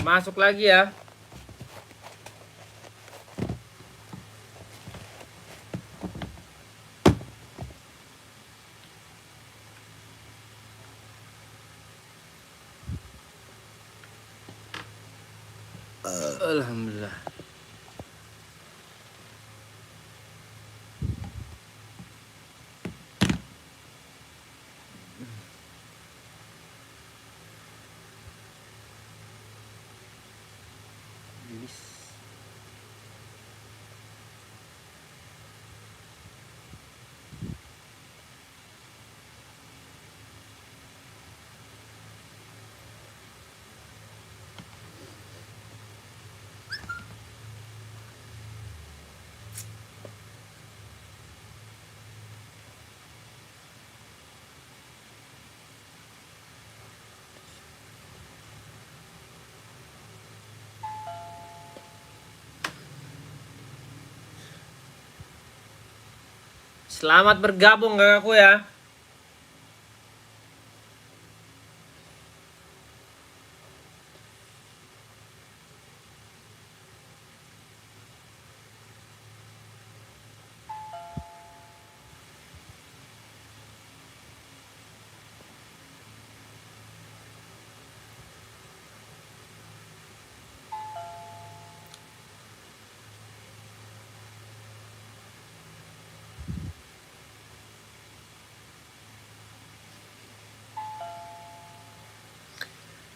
Masuk lagi ya. Alhamdulillah. Selamat bergabung kakakku ya.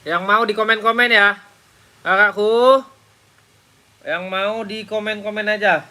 Yang mau di komen-komen ya kakakku. Yang mau di komen-komen aja.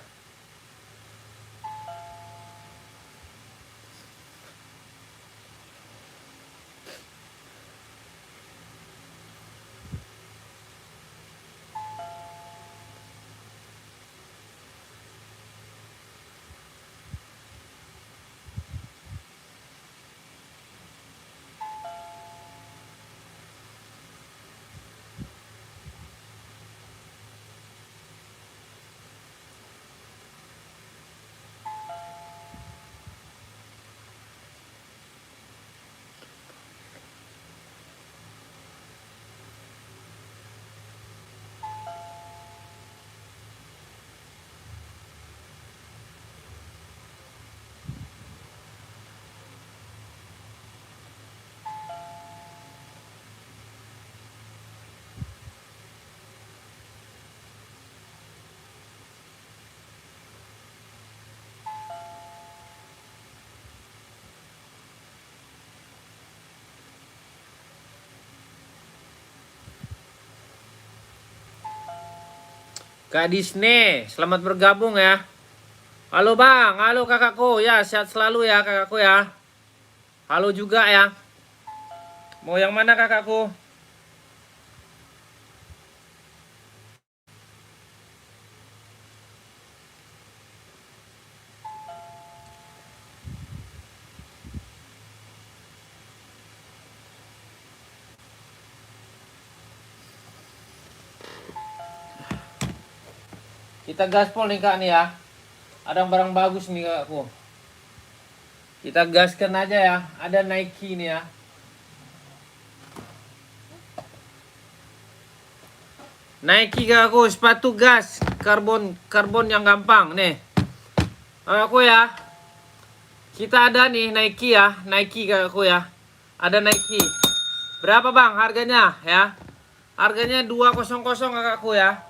Kak Disney, selamat bergabung ya. Halo bang, halo kakakku ya, sehat selalu ya kakakku ya. Halo juga ya. Mau yang mana kakakku? Kita gaspol nih kak nih ya. Ada barang bagus nih kakakku. Kita gaskan aja ya. Ada Nike nih ya. Nike kakakku, sepatu gas karbon yang gampang nih. Kakakku ya. Kita ada nih Nike ya, Nike kakakku ya. Ada Nike. Berapa bang harganya ya? Harganya 200 kakakku ya.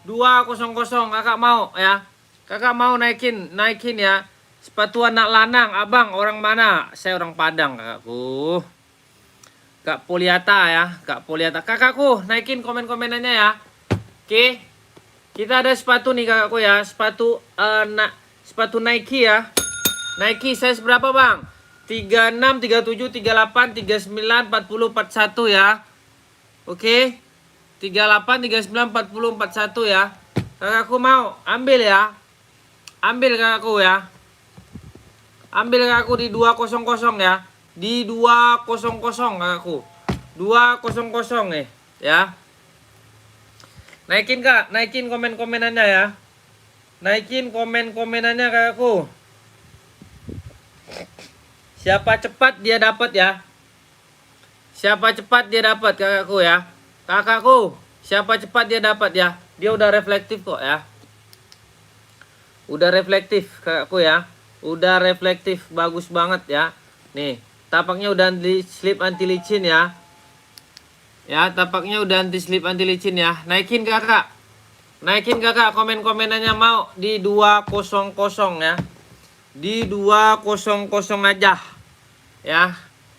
200 kakak mau ya. Kakak mau naikin ya. Sepatu anak lanang, abang orang mana? Saya orang Padang kakakku. Kak Poliata ya, Kak Poliata. Kakakku naikin komen-komenannya ya. Oke. Kita ada sepatu nih kakakku ya. Sepatu Nike ya. Nike size berapa bang? 36, 37, 38, 39, 40, 41 ya. Oke. 38, 39, 40, 41 ya. Kakakku mau ambil ya. Ambil kakakku ya. Ambil kakakku di 200 ya. Di 200 kakakku. 200 nih ya. Naikin kak, naikin komen-komenannya ya. Naikin komen-komenannya kakakku. Siapa cepat dia dapat ya. Siapa cepat dia dapat kakakku ya. Kakakku, Siapa cepat dia dapat ya. Dia udah reflektif kok ya. Udah reflektif kakakku ya. Udah reflektif, bagus banget ya. Nih, tapaknya udah anti slip anti licin ya. Ya, tapaknya udah anti slip anti licin ya. Naikin kakak. Naikin kakak komen-komenannya mau di 200 ya. Di 200 aja. Ya.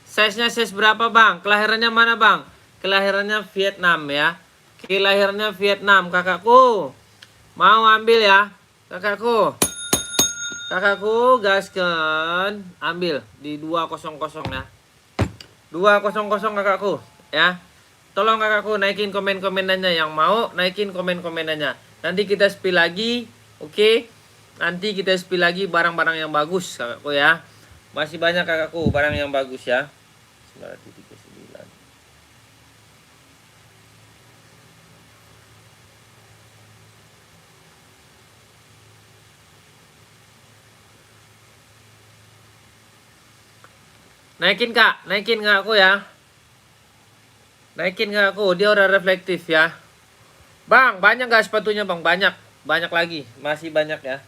Size-nya size berapa, Bang? Kelahirannya mana, Bang? Kelahirannya Vietnam ya. Kelahirannya Vietnam, kakakku. Mau ambil ya, kakakku. Kakakku gaskan, ambil di 200 ya. 200 kakakku ya. Tolong kakakku naikin komen-komenannya, yang mau naikin komen-komenannya. Nanti kita spill lagi, oke? Nanti kita spill lagi barang-barang yang bagus kakakku ya. Masih banyak kakakku barang yang bagus ya. 939. Naikin kak, naikin kakakku ya. Naikin kakakku, dia udah reflektif ya. Bang, banyak gak sepatunya bang? Banyak, banyak lagi, masih banyak ya.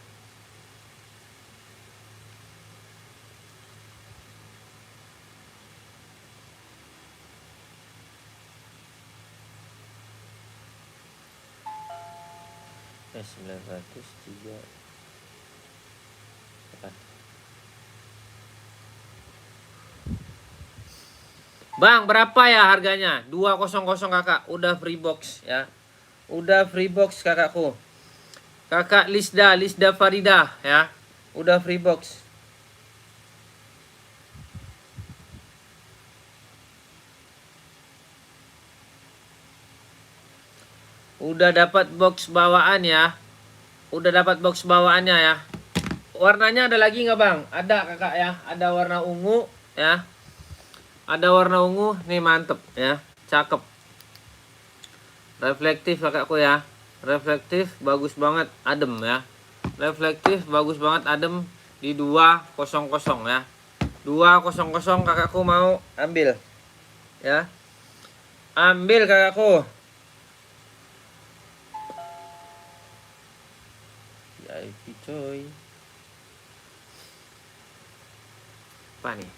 S903. Bang, berapa ya harganya? 200 kakak, udah free box ya. Udah free box kakakku. Kakak Lisda Farida ya. Udah free box. Udah dapat box bawaan ya. Udah dapat box bawaannya ya. Warnanya ada lagi nggak bang? Ada kakak ya. Ada warna ungu ya. Ada warna ungu. Nih mantep ya. Cakep. Reflektif kakakku ya. Reflektif bagus banget. Adem ya. Reflektif bagus banget. Adem di 200 ya. 200 kakakku mau ambil ya. Ambil kakakku. VIP coy. Apa nih?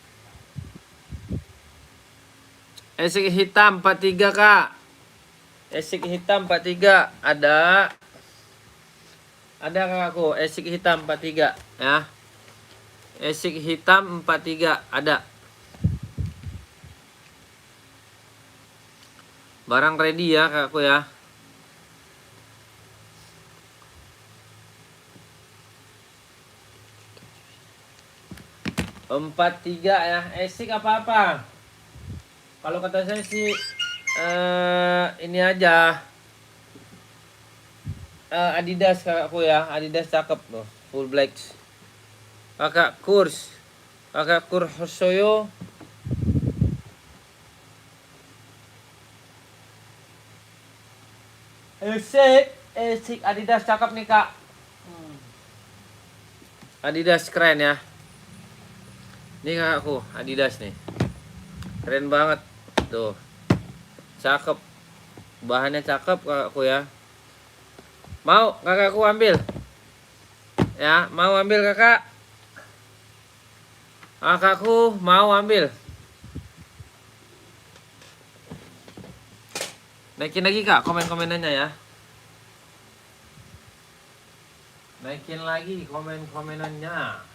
Esik hitam 43 kak. Esik hitam 43 ada. Ada kakakku, esik hitam 43 ya. Esik hitam 43 ada. Barang ready ya kakakku ya. Empat tiga ya. Esik apa-apa. Kalau kata saya sih ini aja. Adidas kakakku ya. Adidas cakep loh. Full black. Kakak kurs. Kakak kurs Hosoyo. Esik Adidas cakep nih kak. Adidas keren ya. Ini kakakku Adidas nih. Keren banget. Tuh. Cakep. Bahannya cakep kakakku ya. Mau kakakku ambil? Ya, mau ambil kakak? Kakakku mau ambil. Naikin lagi kak komen-komenannya ya. Naikin lagi komen-komenannya.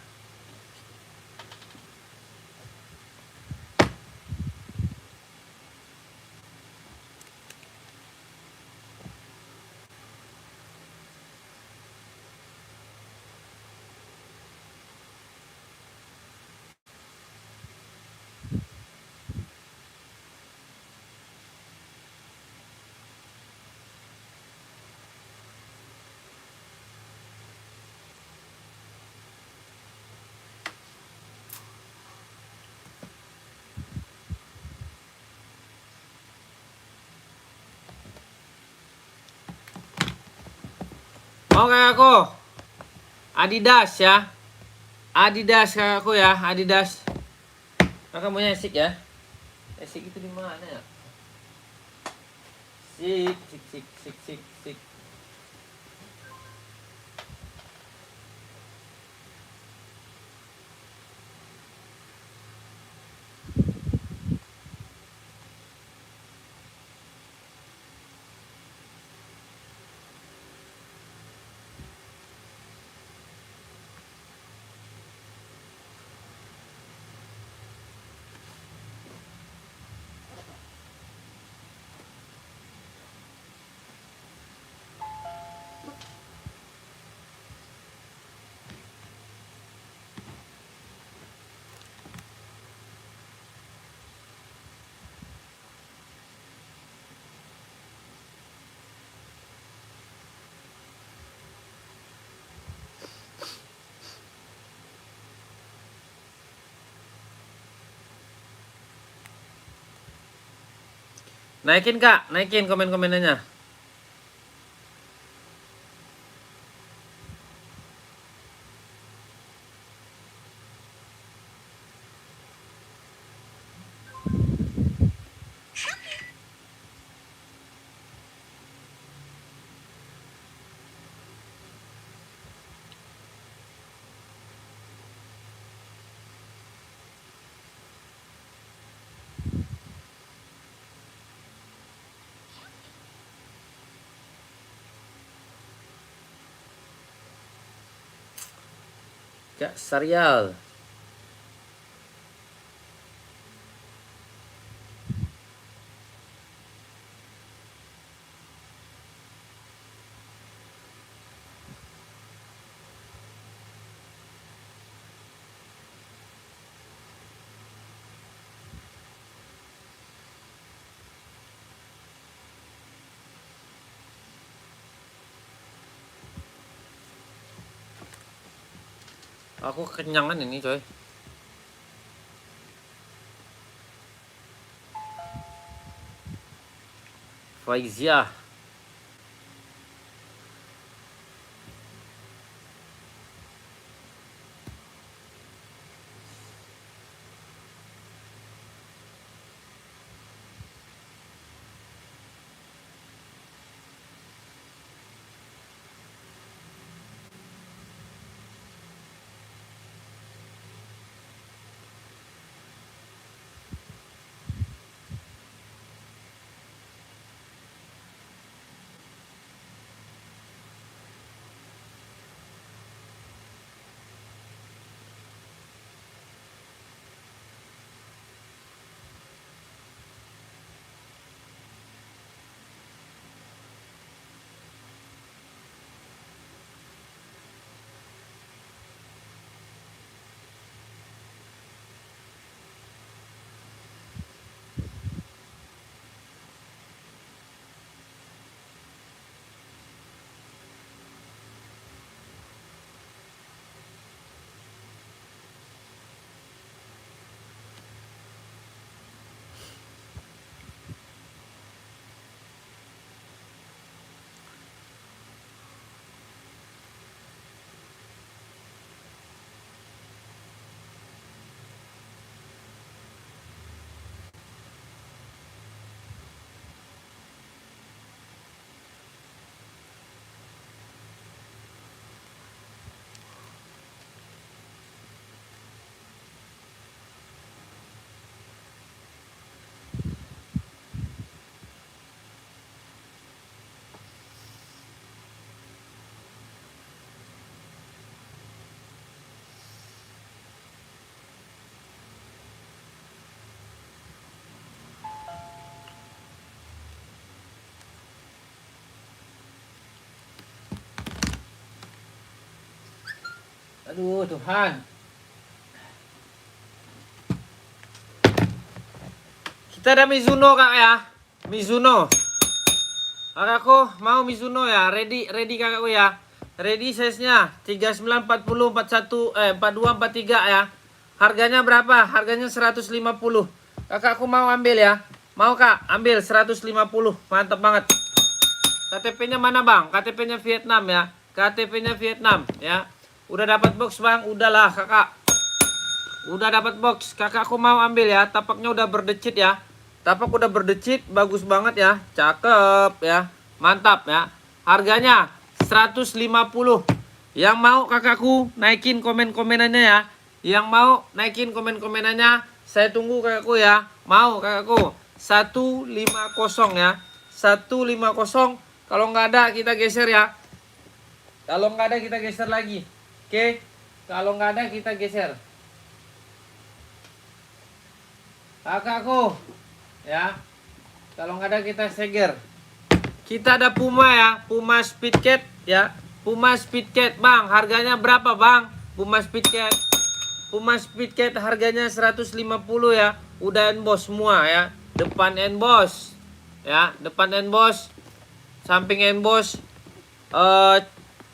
Mau kakakku? Adidas ya. Adidas kakakku ya, Adidas. Kakak punya Esik ya. Esik itu di mana ya? Sik, sik, sik, sik, sik, sik. Naikin Kak, naikin komen-komenannya. Kak Sarial. Aku kenyangan ini coy. Faizia. Aduh Tuhan. Kita ada Mizuno Kak ya. Mizuno. Kakakku mau Mizuno ya. Ready kakakku ya. Ready size-nya 39 40 41 42 43 ya. Harganya berapa? Harganya 150. Kakakku mau ambil ya. Mau Kak, ambil 150. Mantap banget. KTP-nya mana Bang? KTP-nya Vietnam ya. KTP-nya Vietnam ya. Udah dapat box Bang, udahlah Kakak. Udah dapat box, kakakku mau ambil ya. Tapaknya udah berdecit ya. tapak udah berdecit, bagus banget ya, cakep ya, mantap ya. Harganya 150. Yang mau kakakku naikin komen-komenannya ya. Yang mau naikin komen-komenannya, saya tunggu kakakku ya. Mau kakakku 150 ya. 150. Kalau nggak ada kita geser ya. Kalau nggak ada kita geser lagi. Oke. Kalau nggak ada kita geser. Kakakku ya. Kalau nggak ada kita seger. Kita ada Puma ya. Puma Speedcat ya. Puma Speedcat bang. Harganya berapa bang? Puma Speedcat. Puma Speedcat harganya 150 ya. Udah emboss semua ya. Depan emboss ya. Depan emboss. Samping emboss.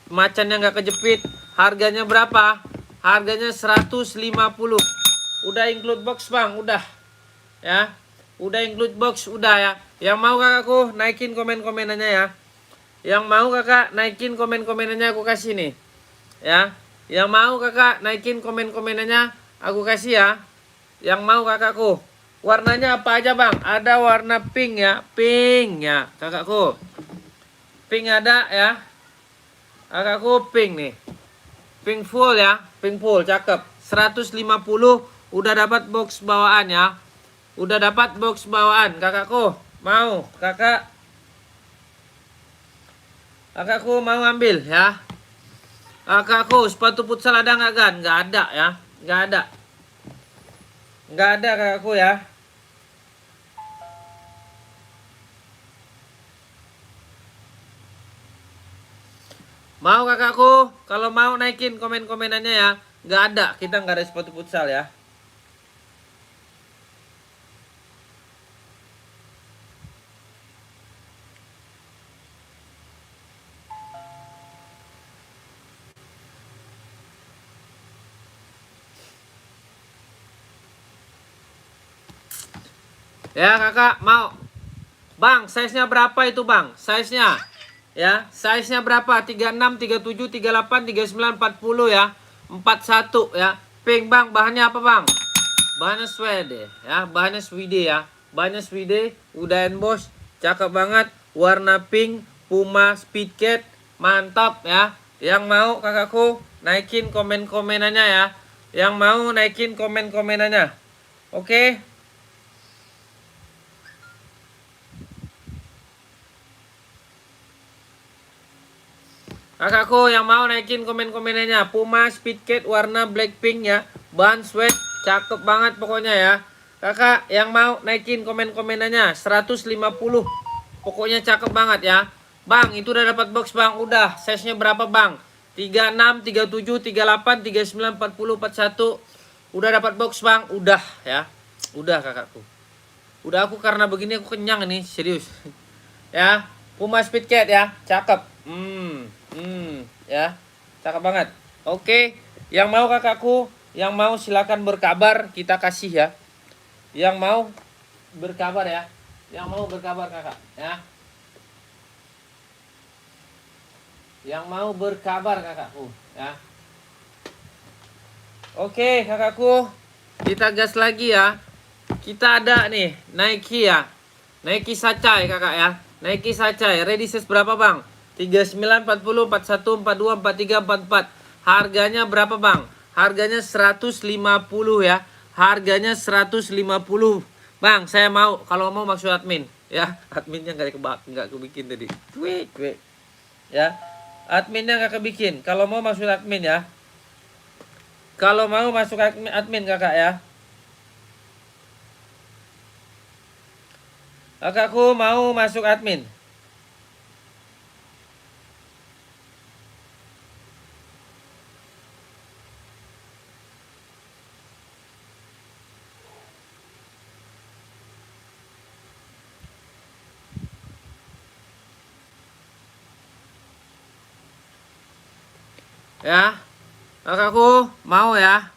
Macannya nggak kejepit. Harganya berapa? Harganya 150. Udah include box bang. Udah ya. Udah include box. Udah ya. Yang mau kakakku naikin komen-komenannya ya. Yang mau kakak naikin komen-komenannya aku kasih nih ya. Yang mau kakak naikin komen-komenannya aku kasih ya. Yang mau kakakku. Warnanya apa aja bang? Ada warna pink ya. Pink ya kakakku. Pink ada ya. Kakakku pink nih. Pink full ya. Pink full cakep. 150 udah dapat box bawaan ya. Udah dapat box bawaan kakakku. Mau kakakku mau ambil ya. Kakakku sepatu futsal ada nggak kan? Nggak ada ya. Nggak ada. Nggak ada kakakku ya. Mau kakakku? Kalau mau naikin komen-komenannya ya. Nggak ada. Kita nggak ada sepatu futsal ya. Ya kakak mau. Bang, size-nya berapa itu bang? Size-nya ya, size-nya berapa? 36, 37, 38, 39, 40 ya. 41 ya. Pink bang, bahannya apa bang? Bahannya Swede ya, bahannya Swede ya. Bahannya Swede, udah emboss, cakep banget. Warna pink, Puma Speedcat, mantap ya. Yang mau kakakku naikin komen-komenannya ya. Yang mau naikin komen-komenannya. Oke. Kakakku yang mau naikin komen-komenannya. Puma Speedcat warna Blackpink ya. Bahan sweat cakep banget pokoknya ya. Kakak yang mau naikin komen-komenannya 150. Pokoknya cakep banget ya. Bang, itu udah dapat box bang. Udah. Size-nya berapa bang? 36, 37, 38, 39, 40, 41. Udah dapat box bang. Udah ya. Udah kakakku. Udah aku karena begini aku kenyang nih, serius. Ya. Puma Speedcat ya. Cakep. Ya, cakep banget. Oke, yang mau kakakku, yang mau silakan berkabar, kita kasih ya. Yang mau berkabar ya. Yang mau berkabar kakak ya. Yang mau berkabar kakakku ya. Oke kakakku, kita gas lagi ya. Kita ada nih Nike ya. Nike Sacai kakak ya. Nike Sacai, ready size berapa bang? 39, 40, 41, 42, 43, 44. Harganya berapa bang? Harganya 150 ya. Harganya 150. Bang, saya mau, kalau mau maksud admin ya. Adminnya nggak kebikin tadi. Cuek. Ya. Adminnya nggak kebikin. Kalau mau maksud admin ya. Kalau mau masuk admin kakak ya. Kakakku mau masuk admin. Ya, kakakku mau ya.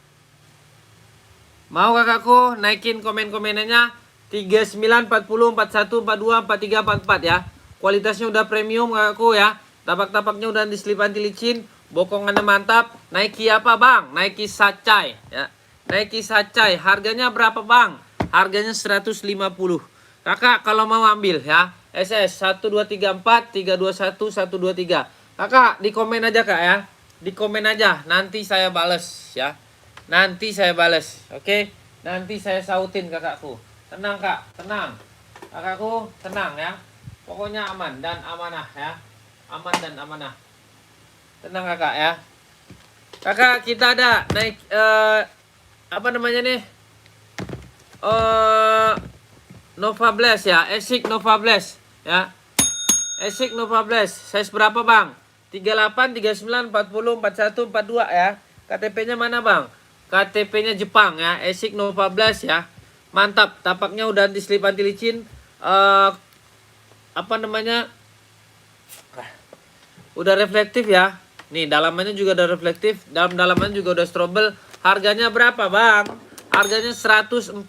Mau kakakku naikin komen-komenannya 39, 40, 41, 42, 43, 44 ya. Kualitasnya udah premium kakakku ya. Tapak-tapaknya udah diselip anti licin, bokongannya mantap. Nike apa bang? Nike Sacai ya. Nike Sacai, harganya berapa bang? Harganya 150. Kakak kalau mau ambil ya. SS 1234 321 123. Kakak di komen aja Kak ya. Di komen aja, nanti saya bales ya. Nanti saya bales. Oke? Nanti saya sautin kakakku. Tenang Kak, tenang. Kakakku tenang ya. Pokoknya aman dan amanah ya. Aman dan amanah. Tenang Kakak ya. Kakak kita ada naik apa namanya nih? Nova Blast ya, ASIC Nova Blast ya. ASIC Nova Blast. Size berapa, Bang? 38, 39, 40, 41, 42 ya. KTP-nya mana, Bang? KTP-nya Jepang ya. ASIC Nova Blast ya. Mantap, tapaknya udah diselip anti licin. Apa namanya? Udah reflektif ya. Nih, dalamannya juga udah reflektif, dalamannya juga udah strobel. Harganya berapa, Bang? Harganya 140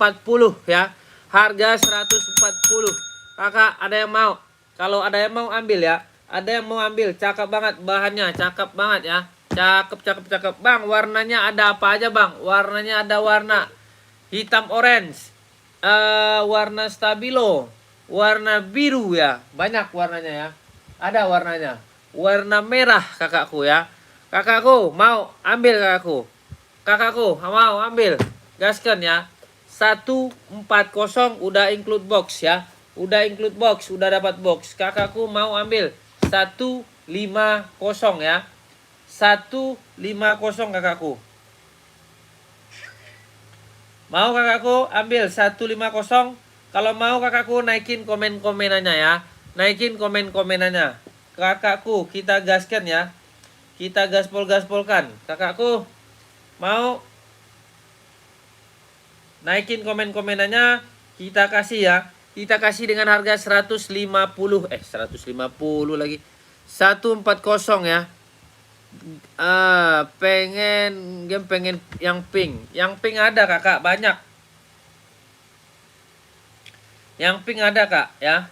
ya. Harga 140. Kakak ada yang mau? Kalau ada yang mau ambil ya. Ada yang mau ambil, cakep banget bahannya, cakep banget ya. Cakep. Bang, warnanya ada apa aja, Bang? Warnanya ada warna hitam orange, warna stabilo, warna biru ya. Banyak warnanya ya. Ada warnanya. Warna merah kakakku ya. Kakakku mau ambil kakakku. Kakakku mau ambil. Gaskan ya. 140 udah include box ya. Udah include box, udah dapat box. Kakakku mau ambil 150 ya. 150 kakakku. Mau kakakku ambil 150. Kalau mau kakakku naikin komen-komenannya ya. Naikin komen-komenannya. Kakakku kita gaskan ya. Kita gaspol-gaspolkan. Kakakku mau naikin komen-komenannya, kita kasih ya. Kita kasih dengan harga 150 150 lagi. 140 ya. Pengen yang pink. Yang pink ada kakak, banyak. Yang pink ada kak ya.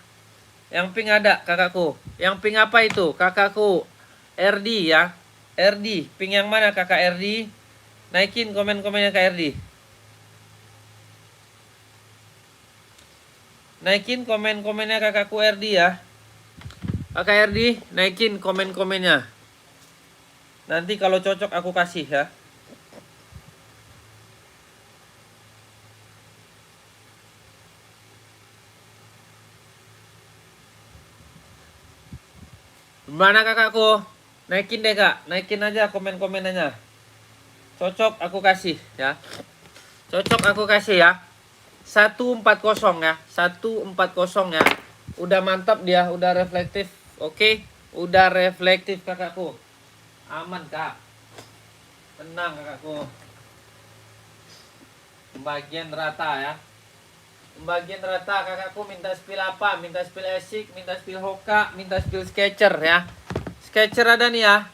Yang pink ada kakakku. Yang pink apa itu? Kakakku RD ya. RD, pink yang mana kakak RD? Naikin komen-komennya kak RD. Naikin komen-komennya kakakku RD ya. Kakak RD, naikin komen-komennya. Nanti kalau cocok aku kasih ya. Gimana kakakku? Naikin deh kak. Naikin aja komen-komenannya. Cocok aku kasih ya. Cocok aku kasih ya. 140 ya. 140 ya. Udah mantap dia, udah reflektif. Oke, udah reflektif kakakku. Aman kak. Tenang kakakku. Bagian rata ya. Bagian rata kakakku minta spill apa? Minta spill ASIC, minta spill Hoka, minta spill Sketcher ya. Sketcher ada nih ya.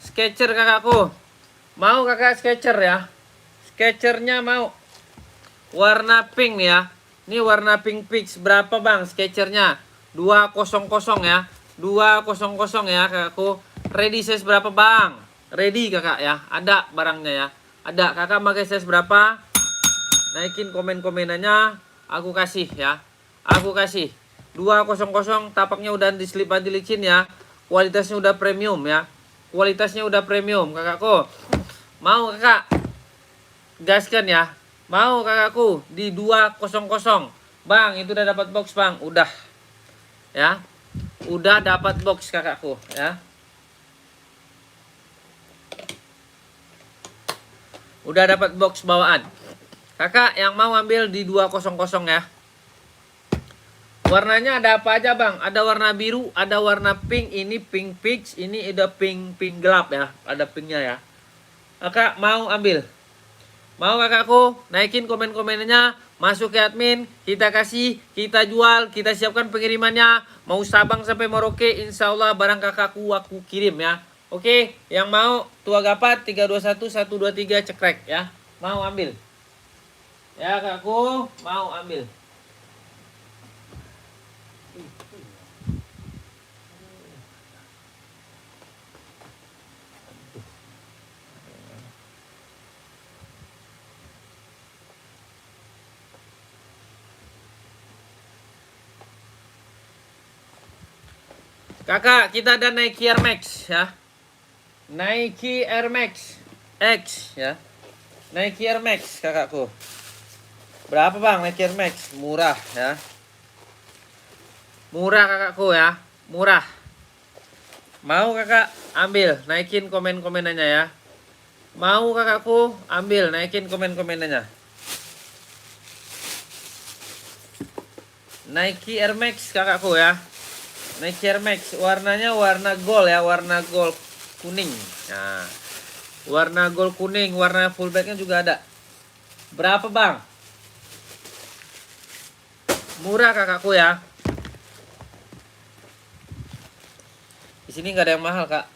Sketcher kakakku. Mau kakak Sketcher ya. Sketchernya mau. Warna pink nih ya. Ini warna pink fix. Berapa bang Sketchernya? 200 ya. 200 ya kakakku. Ready size berapa bang? Ready kakak ya. Ada barangnya ya. Ada. Kakak pakai size berapa? Naikin komen-komenannya. Aku kasih ya. Aku kasih. 200 tapaknya udah diselip anti licin ya. Kualitasnya udah premium ya. Kualitasnya udah premium kakakku. Mau kakak? Gaskan ya. Mau kakakku di 200. Bang, itu udah dapat box bang. Udah. Ya. Udah dapat box kakakku ya. Udah dapat box bawaan. Kakak yang mau ambil di 200 ya. Warnanya ada apa aja bang? Ada warna biru, ada warna pink. Ini pink fix, ini udah pink gelap ya. Ada pinknya ya. Kakak mau ambil? Mau kakakku? Naikin komen-komennya, masuk ke admin, kita kasih, kita jual, kita siapkan pengirimannya. Mau Sabang sampai Merauke, insya Allah barang kakakku aku kirim ya. Oke, yang mau Tua Gapat 321 123 cekrek ya. Mau ambil? Ya kakakku, mau ambil? Kakak, kita ada Nike Air Max ya. Nike Air Max X ya. Nike Air Max kakakku. Berapa bang Nike Air Max? Murah ya. Murah kakakku ya. Murah. Mau kakak ambil, naikin komen-komenannya ya. Mau kakakku ambil, naikin komen-komenannya. Nike Air Max kakakku ya. Nike Air Max warnanya warna gold ya, warna gold kuning. Nah, warna gold kuning, warna full blacknya juga ada. Berapa bang? Murah kakakku ya. Di sini nggak ada yang mahal kak.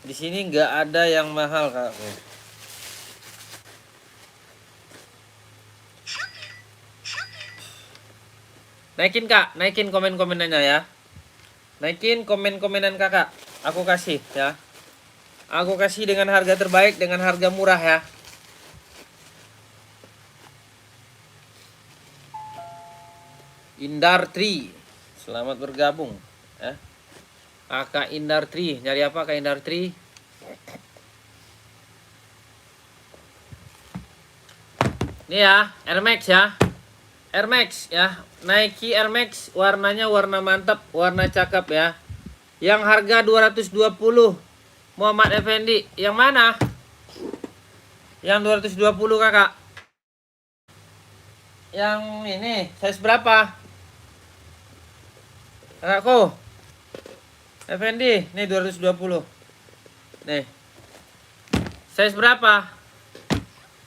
Di sini nggak ada yang mahal kakakku. Naikin kak, naikin komen-komenannya ya. Naikin komen-komenan kakak. Aku kasih ya. Aku kasih dengan harga terbaik, dengan harga murah ya. Indar Tri, selamat bergabung ya. Kakak Indar Tri, nyari apa Kak Indar Tri? Ini ya, Air Max ya. Air Max ya, Nike Air Max warnanya warna mantap, warna cakep ya. Yang harga 220 Muhammad Effendi. Yang mana? Yang 220 kakak. Yang ini size berapa? Kakakku Effendi, nih 220. Nih. Size berapa?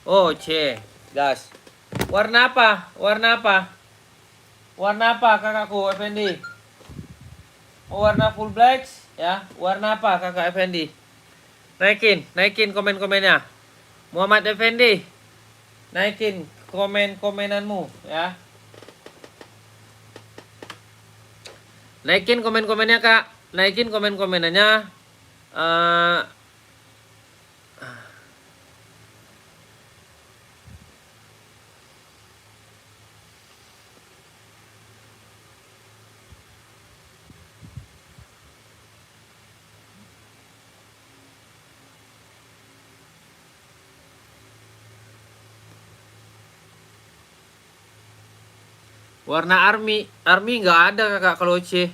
Oh, C. Gas. Warna apa? Warna apa? Warna apa kakakku Effendi? Oh, warna full black ya. Warna apa kakak Effendi? Naikin komen-komennya. Muhammad Effendi, naikin komen-komenanmu ya. Naikin komen-komennya kak. Naikin komen-komenannya. Warna army nggak ada kakak kalau C.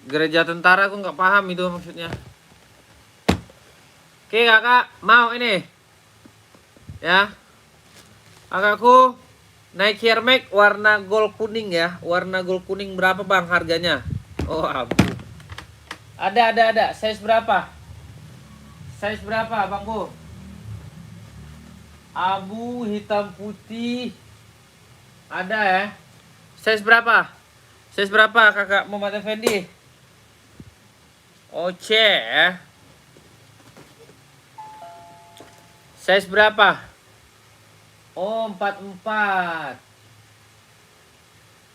Gereja tentara aku nggak paham itu maksudnya. Oke kakak, mau ini ya. Kakakku Nike Air Max warna gold kuning ya. Warna gold kuning berapa bang harganya? Oh abu. Ada. Size berapa? Size berapa bangku? Abu, hitam, putih. Ada ya. Size berapa? Size berapa kakak Muhammad Effendi? Oh C ya. Size berapa? Oh 44.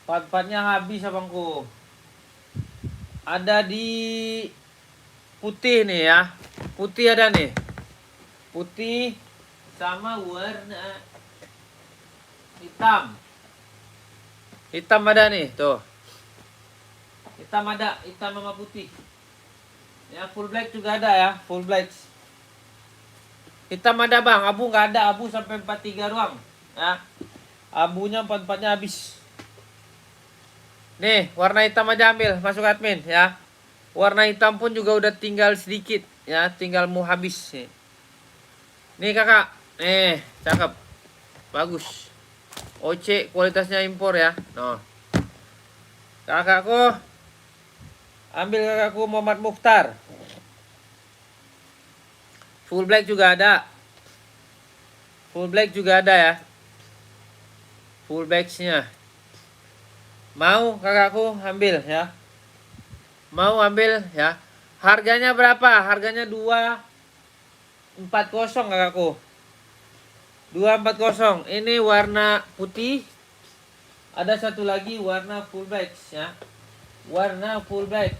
44-nya habis abangku. Ada di putih nih ya. Putih ada nih. Putih sama warna hitam. Hitam ada nih, tuh. Hitam ada, hitam sama putih. Ya, full black juga ada ya, full black. Hitam ada bang, abu nggak ada, abu sampai 43 doang. Ya, abunya 44-nya habis. Nih, warna hitam aja ambil, masuk admin ya. Warna hitam pun juga udah tinggal sedikit ya, tinggal mau habis nih. Nih kakak, nih cakep, bagus. OC kualitasnya impor ya. No. Kakakku ambil kakakku Muhammad Mukhtar. Full black juga ada. Full black juga ada ya. Full black-nya. Mau kakakku ambil ya. Mau ambil ya. Harganya berapa? Harganya 240 kakakku. 240. Ini warna putih. Ada satu lagi warna full black ya. Warna full black.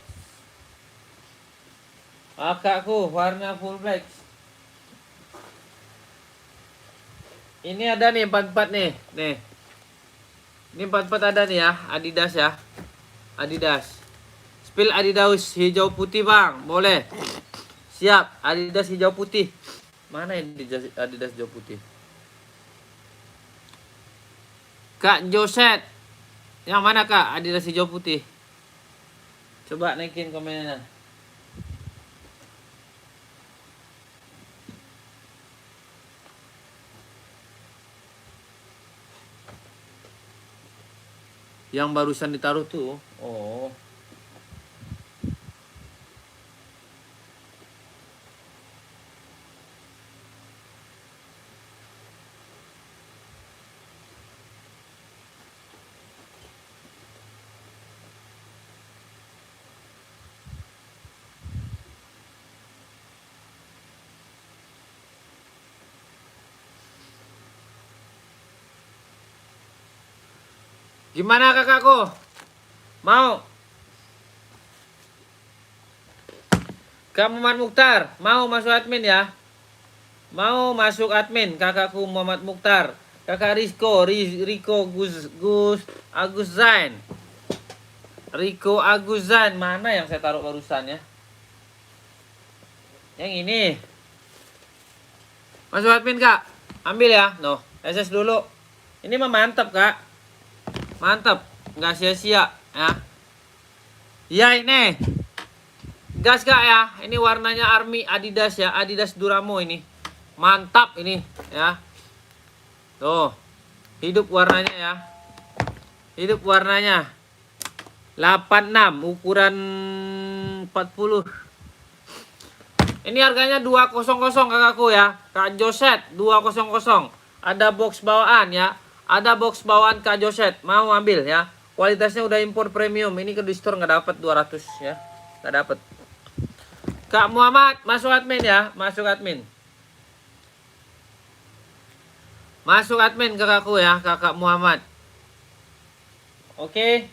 Kakakku warna full black. Ini ada nih 44 nih. Nih. Ini 44 ada nih ya, Adidas ya. Adidas. Spill Adidas hijau putih bang, boleh. Siap, Adidas hijau putih. Mana Adidas hijau putih? Kak Joset, yang mana kak Adidas hijau putih? Coba naikin komennya. Yang barusan ditaruh tuh. Oh. Gimana kakakku? Mau? Kak Muhammad Mukhtar, mau masuk admin ya? Mau masuk admin, kakakku Muhammad Mukhtar. Kakak Riko Agus Zain. Riko Agus Zain, mana yang saya taruh barusan ya? Yang ini. Masuk admin kak, ambil ya. No, SS dulu. Ini mah mantap kak. Mantap, nggak sia-sia ya. Ya ini gas kak ya. Ini warnanya Army Adidas ya, Adidas Duramo ini. Mantap ini ya. Tuh, hidup warnanya ya. Hidup warnanya 86 ukuran 40. Ini harganya 200 kakakku ya. Kak Joset 200. Ada box bawaan ya. Ada box bawaan Kak Joset, mau ambil ya. Kualitasnya udah impor premium. Ini ke di store nggak dapat 200 ya. Nggak dapat. Kak Muhammad masuk admin ya, masuk admin. Masuk admin kakakku ya, kakak Muhammad. Oke.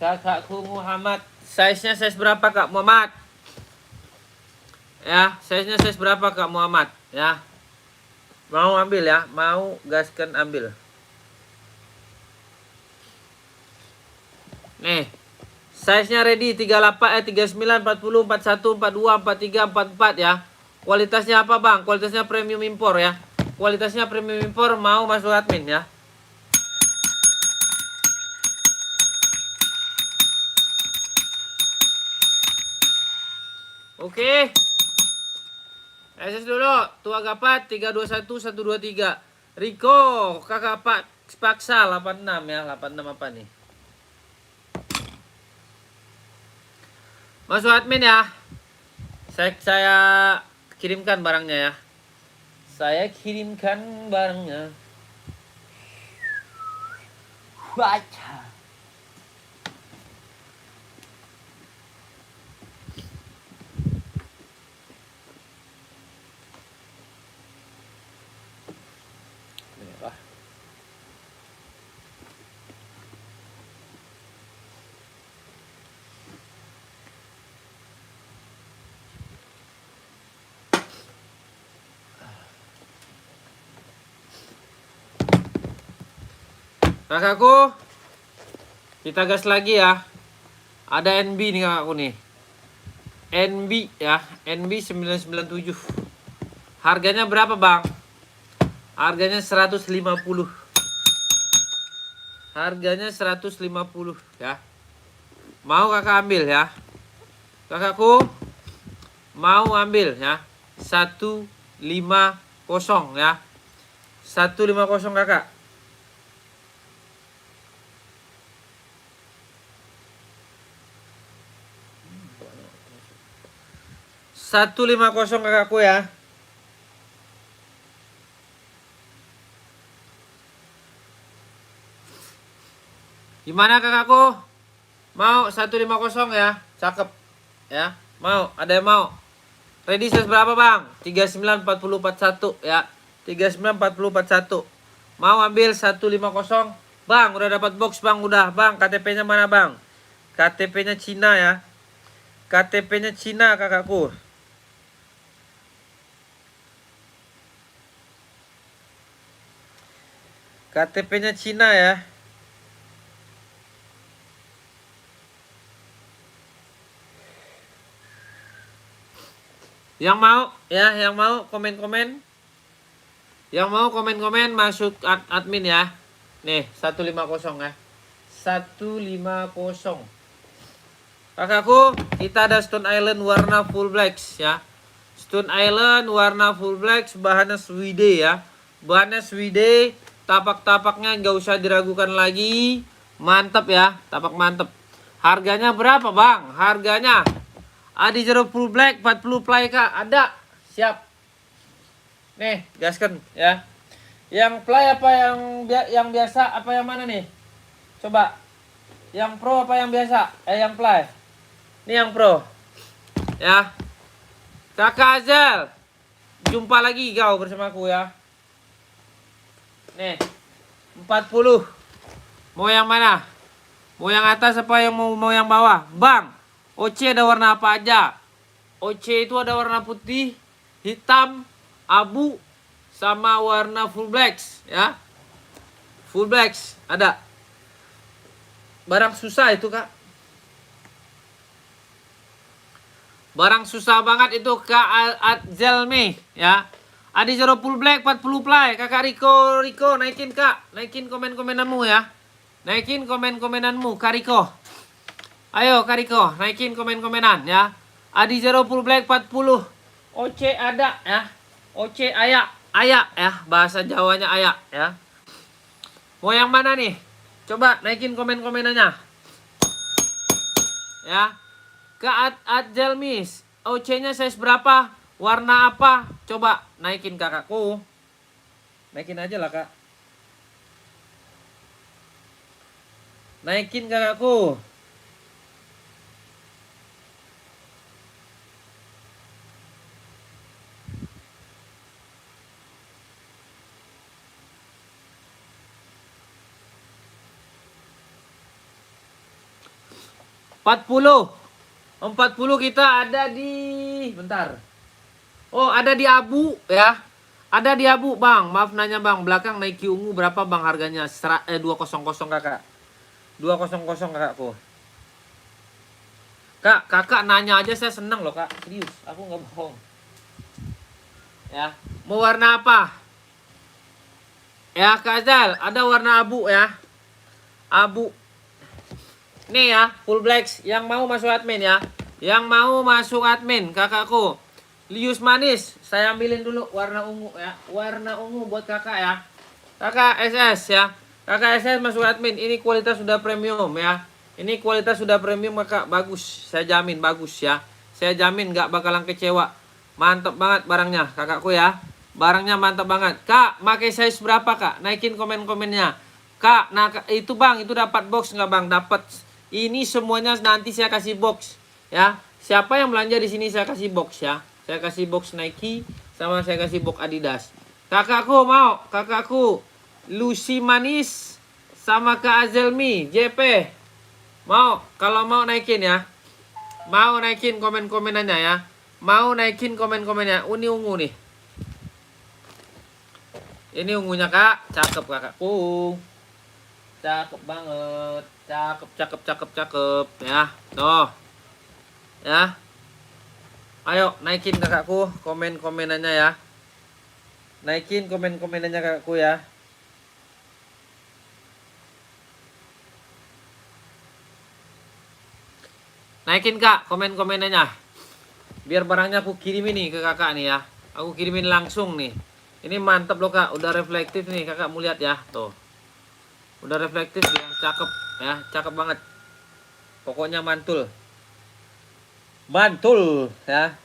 Kakakku Muhammad. Size-nya size berapa Kak Muhammad? Ya, size-nya size berapa Kak Muhammad ya? Mau ambil ya, mau gaskan ambil. Nih, size-nya ready 38, 39, 40, 41, 42, 43, 44 ya. Kualitasnya apa bang? Kualitasnya premium impor ya. Kualitasnya premium impor, mau masuk admin ya. Oke. SS dulu, tua gapat 321 123. Riko, kakak Pak paksa 86 ya, 86 apa nih? Masuk admin ya. Saya kirimkan barangnya ya. Saya kirimkan barangnya. Baca. Merah. Kakakku, kita gas lagi ya. Ada NB nih kakakku nih. NB ya, NB 997. Harganya berapa bang? Harganya 150. Harganya 150 ya. Mau kakak ambil ya. Kakakku mau ambil ya. 150 ya. 150 kakak. 150 kakakku ya. Gimana kakakku? Mau 150 ya? Cakep ya. Mau? Ada yang mau? Ready size berapa bang? 39 40 41 ya. 39 40 41. Mau ambil 150? Bang, udah dapat box bang, udah bang. KTP-nya mana bang? KTP-nya Cina ya. KTP-nya Cina kakakku. KTP-nya Cina ya. Yang mau ya, yang mau komen-komen. Yang mau komen-komen masuk admin ya. Nih, 150 ya. 150. Kakakku, kita ada Stone Island warna full blacks ya. Stone Island warna full blacks, bahannya Swede ya. Bahannya Swede, tapak-tapaknya nggak usah diragukan lagi. Mantap ya, tapak mantap. Harganya berapa bang? Harganya Adi Zero full black 40 ply kak, ada. Siap. Nih, gaskan ya. Yang ply apa yang biasa apa yang mana nih? Coba. Yang pro apa yang biasa? Yang ply. Ini yang pro. Ya. Kakak Azel. Jumpa lagi kau bersamaku ya. Nih. 40. Mau yang mana? Mau yang atas apa yang mau yang bawah? Bang, OC ada warna apa aja? OC itu ada warna putih, hitam, abu, sama warna full blacks ya. Full blacks ada. Barang susah itu kak. Barang susah banget itu Kak Adzelme ya. Adi Zero full black 40 ply. Kakak Riko naikin kak. Naikin komen-komenanmu ya. Naikin komen-komenanmu Kak Riko. Ayo Kak Riko, naikin komen-komenan ya. Adi Zero full black 40. OC ada ya. OC ayak, ayak ya. Bahasa Jawanya ayak ya. Mau yang mana nih? Coba naikin komen-komenannya. Ya. Kak Adjelmis, OC-nya size berapa? Warna apa? Coba naikin kakakku. Naikin aja lah kak. Naikin kakakku. Empat puluh kita ada di bentar. Oh, ada di Abu ya. Ada di Abu, Bang. Maaf nanya, Bang. Belakang Nike ungu berapa, Bang, harganya? 200 kakak. 200 kakakku. Kakak nanya aja saya seneng loh, Kak. Serius, aku nggak bohong. Ya. Mau warna apa? Ya, Kak Azal, ada warna abu ya. Abu. Nih ya, full blacks. Yang mau masuk admin ya. Yang mau masuk admin, kakakku. Lius manis, saya ambilin dulu warna ungu ya. Warna ungu buat kakak ya. Kakak SS ya. Kakak SS masuk admin. Ini kualitas sudah premium ya. Ini kualitas sudah premium kakak. Bagus, saya jamin bagus ya. Saya jamin nggak bakalan kecewa. Mantap banget barangnya kakakku ya. Barangnya mantap banget. Kak, pakai size berapa kak? Naikin komen-komennya. Kak, nah itu bang, itu dapat box nggak bang? Dapat. Ini semuanya nanti saya kasih box ya. Siapa yang belanja di sini saya kasih box ya. Saya kasih box Nike sama saya kasih box Adidas. Kakakku mau, kakakku Lucy Manis sama Kak Azelmi JP. Mau, kalau mau naikin ya. Mau naikin komen-komenannya ya. Mau naikin komen-komennya. Ini ungu nih. Ini ungunya kak, cakep kakakku. Cakep banget. Cakep ya. Tuh. Ya. Ayo naikin kakakku komen-komenannya ya. Naikin komen-komenannya kakakku ya. Naikin kak komen-komenannya. Biar barangnya aku kirimin nih ke kakak nih ya. Aku kirimin langsung nih. Ini mantap loh kak. Udah reflektif nih kakak mau lihat ya. Tuh. Udah reflektif ya. Cakep ya. Cakep banget. Pokoknya mantul. Mantul ya.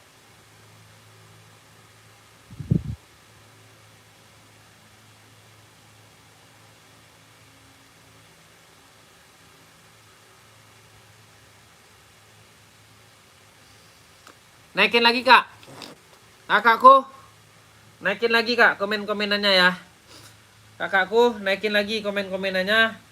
Naikin lagi kak. Kakakku. Naikin lagi kak komen-komenannya ya. Kakakku naikin lagi komen-komenannya.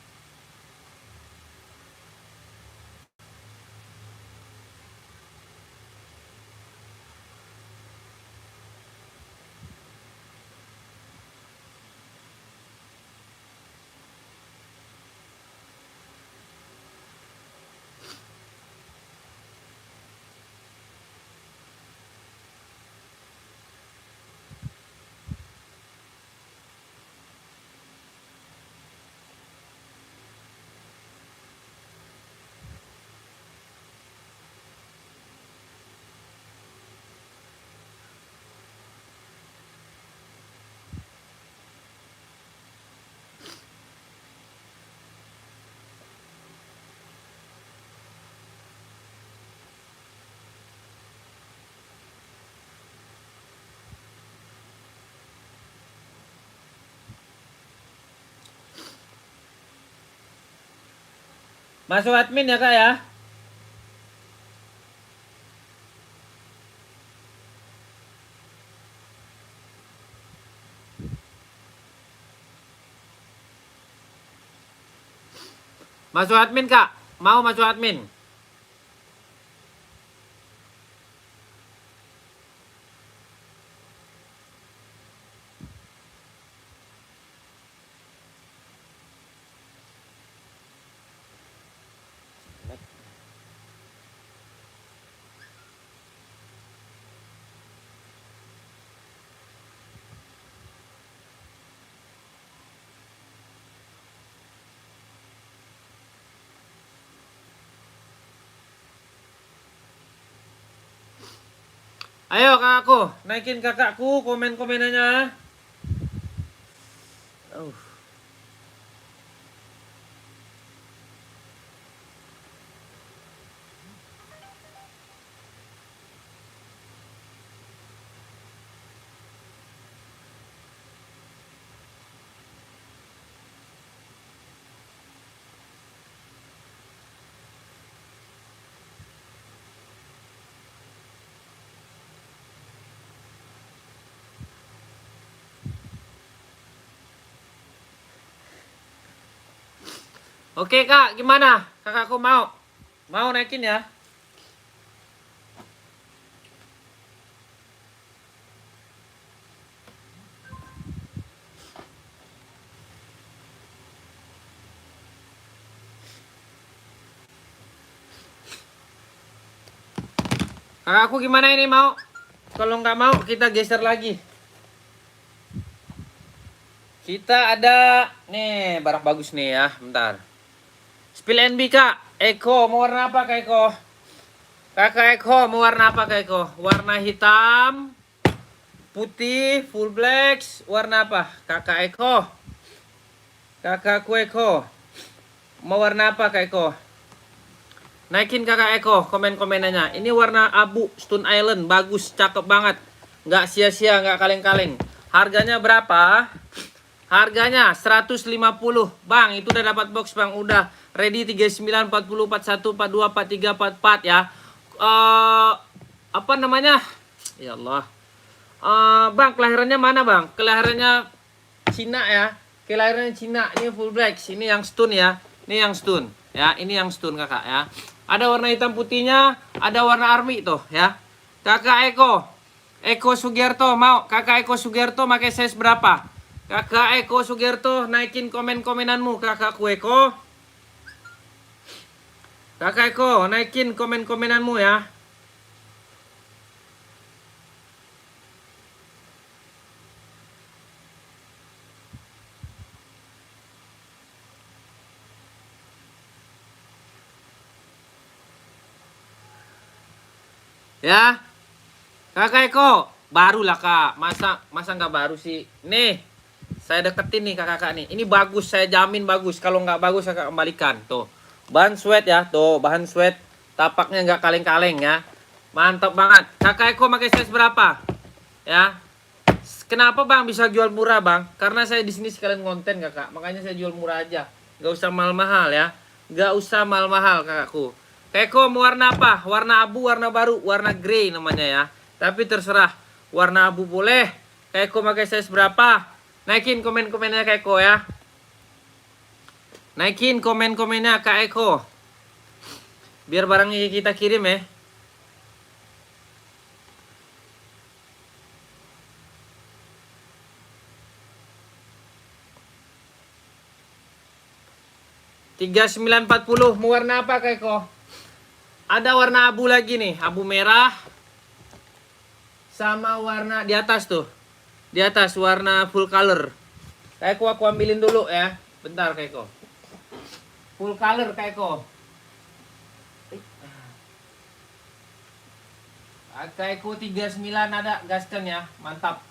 Masuk admin ya kak ya. Masuk admin kak. Mau masuk admin. Ayo kakakku, naikin kakakku komen-komenannya. Oke kak, gimana? Kakakku mau? Mau naikin ya? Kakakku gimana ini mau? Kalau nggak mau kita geser lagi. Kita ada nih barang bagus nih ya, bentar. Spill NB kak, Eko mau warna apa kak Eko? Kakak Eko mau warna apa kak Eko? Warna hitam, putih, full black, warna apa? Kakak Eko. Kakakku Eko. Mau warna apa kak Eko? Naikin kakak Eko komen-komenannya. Ini warna abu Stone Island, bagus, cakep banget. Nggak sia-sia, nggak kaleng-kaleng. Harganya berapa? Harganya 150. Bang, itu udah dapat box bang, udah ready 39, 40, 41, 42, 43, 44 ya. Apa namanya? Ya Allah. Bang, kelahirannya mana bang? Kelahirannya Cina ya. Kelahirannya Cina. Ini full black. Ini yang stone ya. Ini yang stone ya. Ini yang stone kakak ya. Ada warna hitam putihnya. Ada warna army tuh ya. Kakak Eko Sugiarto mau. Kakak Eko Sugiarto pakai size berapa? Kakak Eko Sugiarto naikin komen-komenanmu. Kakakku Eko. Kakak Eko naikin komen-komenanmu ya. Ya. Kakak Eko, barulah kak. Masa nggak baru sih? Nih, saya deketin nih kakak nih. Ini bagus, saya jamin bagus. Kalau nggak bagus saya kembalikan. Tuh, bahan sweat ya. Tuh, bahan sweat. Tapaknya nggak kaleng-kaleng ya. Mantap banget. Kakak Eko pakai size berapa? Ya. Kenapa bang bisa jual murah bang? Karena saya di sini sekalian konten kakak. Makanya saya jual murah aja. Nggak usah mahal-mahal ya. Nggak usah mahal-mahal kakakku. Eko mau warna apa? Warna abu, warna baru, warna grey namanya ya. Tapi terserah. Warna abu boleh. Eko pakai size berapa? Naikin komen-komennya Kak Eko ya. Naikin komen-komennya Kak Eko. Biar barangnya kita kirim ya. $39.40. Mau warna apa Kak Eko? Ada warna abu lagi nih, abu merah. Sama warna di atas tuh. Di atas warna full color. Kak Eko aku ambilin dulu ya. Bentar Kak Eko. Full color Kak Eko. Kak Eko 39 ada, gaskan ya. Mantap.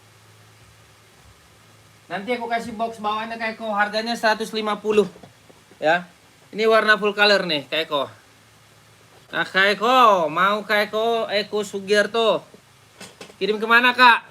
Nanti aku kasih box bawaannya Kak Eko. Harganya 150. Ya. Ini warna full color nih Kak Eko. Nah Kak Eko, mau Kak Eko Sugiarto. Kirim kemana Kak?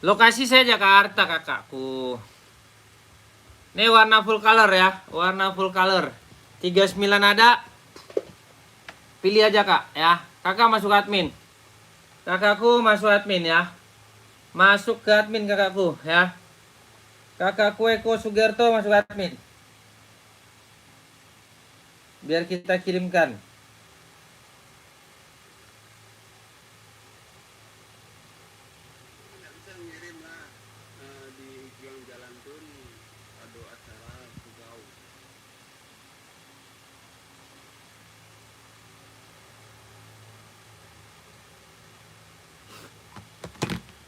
Lokasi saya Jakarta kakakku. Ini warna full color ya. Warna full color 39 ada. Pilih aja kak ya. Kakak masuk admin. Kakakku masuk admin ya. Masuk ke admin kakakku ya. Kakakku Eko Sugerto masuk admin. Biar kita kirimkan.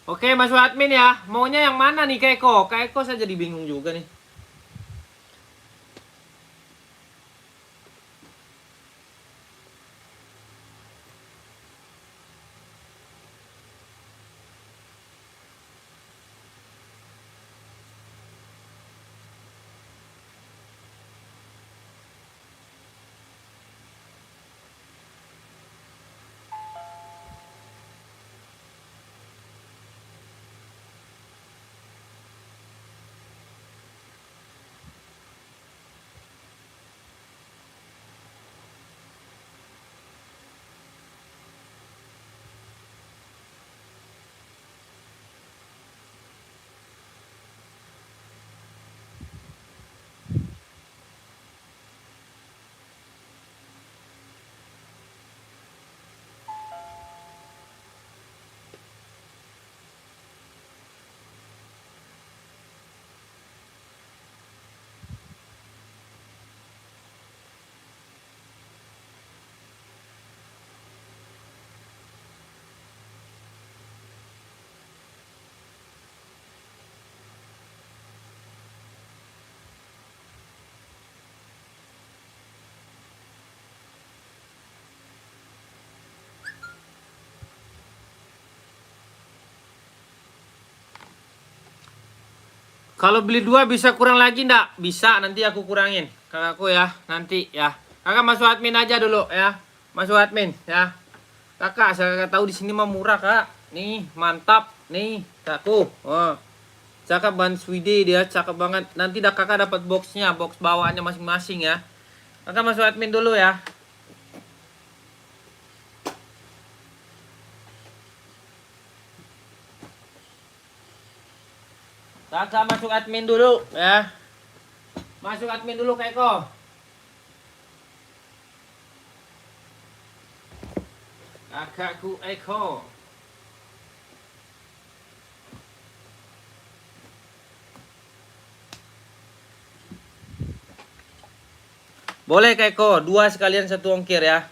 Oke, masuk admin ya. Maunya yang mana nih Kak Eko? Kak Eko saya jadi bingung juga nih. Kalau beli 2 bisa kurang lagi ndak? Bisa, nanti aku kurangin. Kakakku ya, nanti ya. Kakak masuk admin aja dulu ya. Masuk admin ya. Kakak, saya tahu di sini mah murah, Kak. Nih, mantap. Nih, kakakku. Oh. Cakep banget Swede dia, cakep banget. Nanti kakak dapat boxnya, box bawaannya masing-masing ya. Kakak masuk admin dulu ya. Kakak masuk admin dulu ya. Masuk admin dulu Kak Eko. Kakakku Eko. Boleh Kak Eko, 2 sekalian 1 ongkir ya.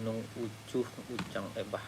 Nung ucuh ucang ebah.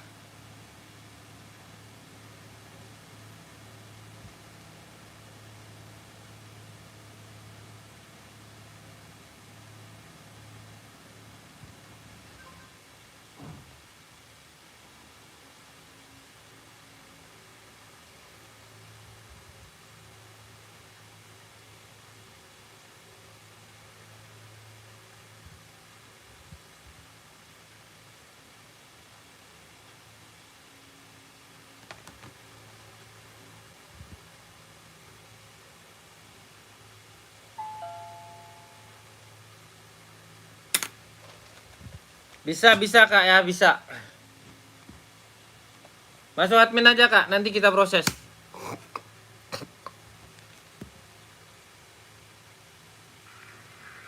Bisa Kak ya, bisa. Masuk admin aja Kak, nanti kita proses.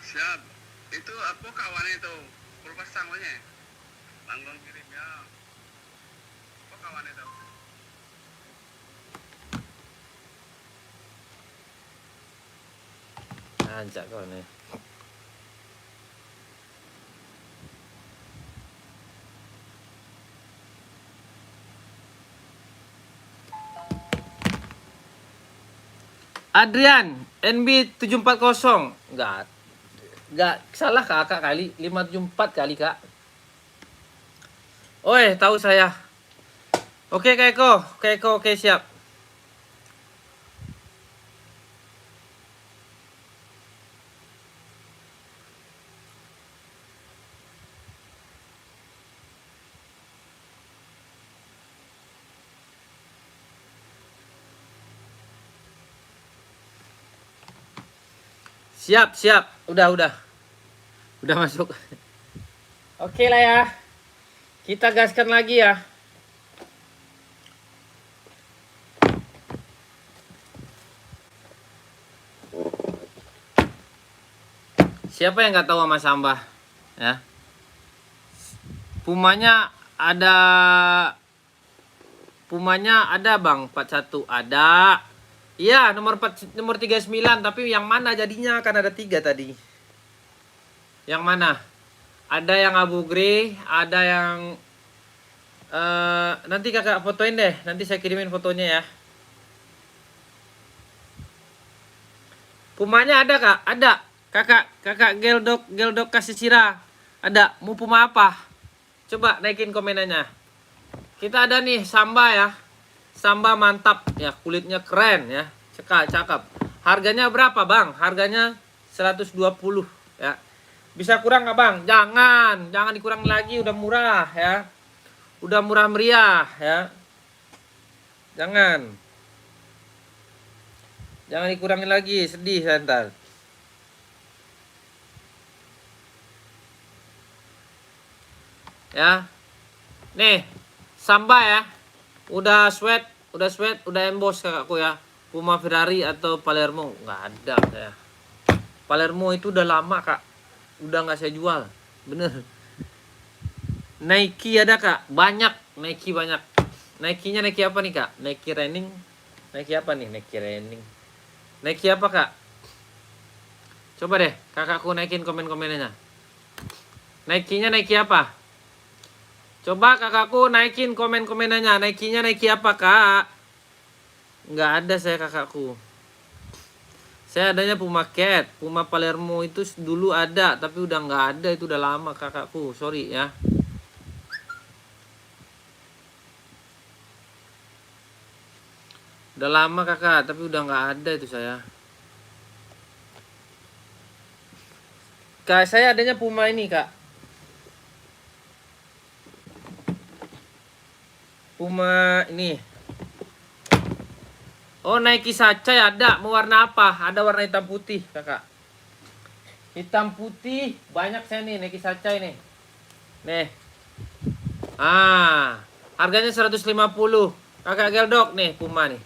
Siap. Itu apa kawannya itu? Pulpas sangonya. Langsung kirim ya. Apa kawannya itu? Anjak kau nih. Adrian, NB 740. Enggak salah kakak kali, 574 kali kak. Oi, tahu saya. Oke Kak Eko, Kak Eko, oke siap. Siap, siap. Udah masuk. Oke lah ya. Kita gaskan lagi ya. Siapa yang nggak tahu sama Samba? Ya. Pumanya ada Bang, 41 ada. Iya, nomor 39, tapi yang mana jadinya? Kan ada 3 tadi. Yang mana? Ada yang abu grey, ada yang nanti kakak fotoin deh. Nanti saya kirimin fotonya ya. Pumanya ada kak? Ada. Kakak geldok kasih sirah. Ada. Mau puma apa? Coba naikin komenannya. Kita ada nih Samba ya. Samba mantap ya, kulitnya keren ya. Cakep. Harganya berapa bang? Harganya 120 ya. Bisa kurang nggak bang? Jangan dikurang lagi, udah murah ya. Udah murah meriah ya. Jangan dikurangin lagi, sedih saya ntar. Ya. Nih, Samba ya. Udah sweat, udah emboss kakakku ya. Puma Ferrari atau Palermo nggak ada saya. Palermo itu udah lama kak, udah nggak saya jual, bener. Nike ada kak, banyak. Nike-nya Nike apa nih kak? Nike Running, Nike apa nih? Nike Running, Nike apa kak? Coba deh kakakku naikin komen-komennya. Nike-nya Nike apa? Coba kakakku naikin komen-komennya. Nike-nya Nike apa kak? Nggak ada saya kakakku. Saya adanya Puma Cat, Puma Palermo itu dulu ada, tapi udah nggak ada, itu udah lama kakakku, sorry ya. Udah lama kakak, tapi udah nggak ada itu saya. Kak, saya adanya Puma ini kak. Puma ini. Oh, Nike Sacai ada. Mau warna apa? Ada warna hitam putih, kakak. Hitam putih banyak saya nih Nike Sacai nih. Nih. Harganya 150. Kakak geldok nih Puma nih.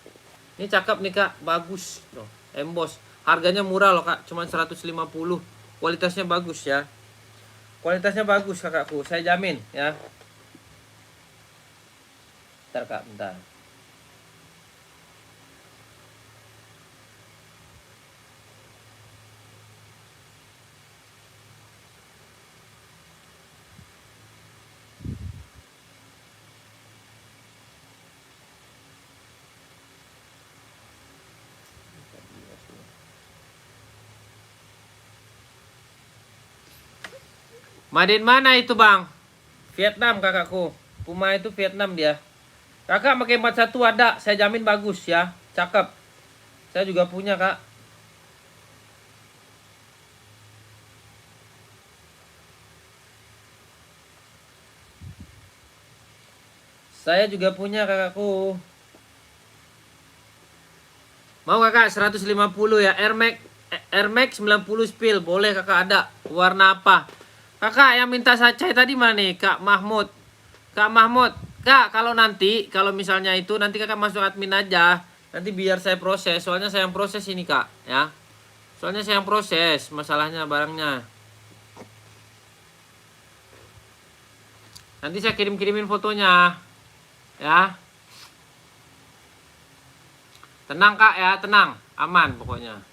Ini cakep nih, Kak. Bagus, loh. Emboss. Harganya murah loh, Kak. Cuma 150. Kualitasnya bagus ya. Kualitasnya bagus, kakakku. Saya jamin ya. Bentar, Kak, bentar. Madin mana itu bang? Vietnam kakakku. Puma itu Vietnam dia. Kakak pakai 41 ada. Saya jamin bagus ya. Cakep. Saya juga punya kak. Saya juga punya kakakku. Mau kakak 150 ya. Air Max 90 spill. Boleh kakak ada. Warna apa? Kakak yang minta Sacai tadi mana nih? Kak Mahmud. Kak, kalau misalnya itu nanti kakak masuk admin aja. Nanti biar saya proses. Soalnya saya yang proses ini kak, ya. Soalnya saya yang proses masalahnya barangnya. Nanti saya kirimin fotonya. Ya. Tenang kak ya, tenang. Aman pokoknya.